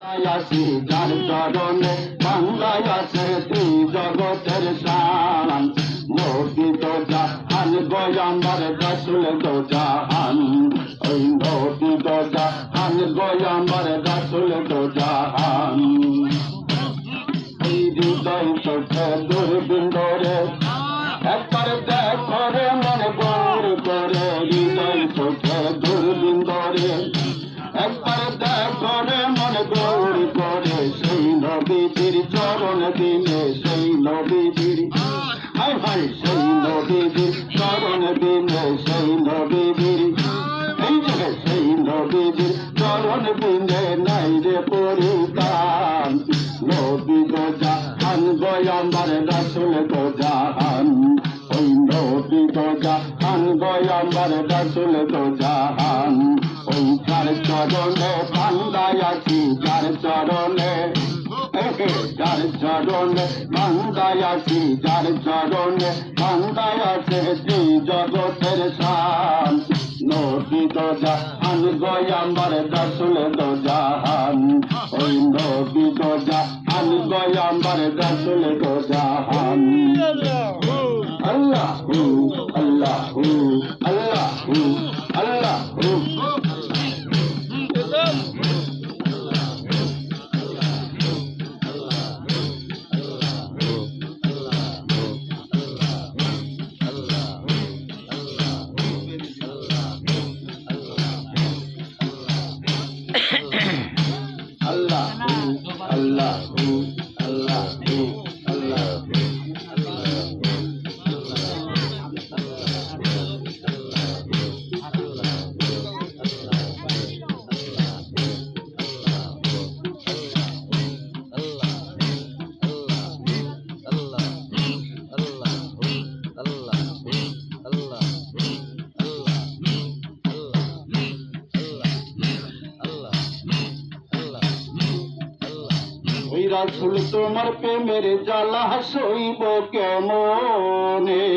আসি যার চরণে বাংলায় আছে তুই জগতের শান নবী তো জাহান গোয়াম্বার রাসূল তো জাহান ওই নবী তো জাহান গোয়াম্বার রাসূল তো জাহান এই হৃদয় চোখে দূরবীন ধরে একবার দেখো রে মন গৌর করে হৃদয় চোখে দূরবীন ধরে একবার দেখো রে মন গৌর করে সেই নবীর চরণ দিনে সেই নবীর হায় হায় সেই নবীর চরণ দিনে সেই নবীর এই যে সেই নবীর চরণ দিনে নাই রে পরিতান নবী তো জাহান গোয়াম্বার রাসূল তো জাহান ওই নবী তো জাহান গোয়াম্বার রাসূল তো জাহান ওই যার চরণে বান্দায় আছি যার চরণে যার চরণে বান্দায় আছি যার চরণে বান্দায় আছে শ্রী জগতের শান নবী তো জাহান গোয়াম্বার রাসূল তো জাহান ওই নবী তো জাহান গোয়াম্বার রাসূল তো জাহান আল্লাহু আল্লাহু আল্লাহু আল্লাহু রাসূল তোমার প্রেমের জ্বালা সইব কেমনে।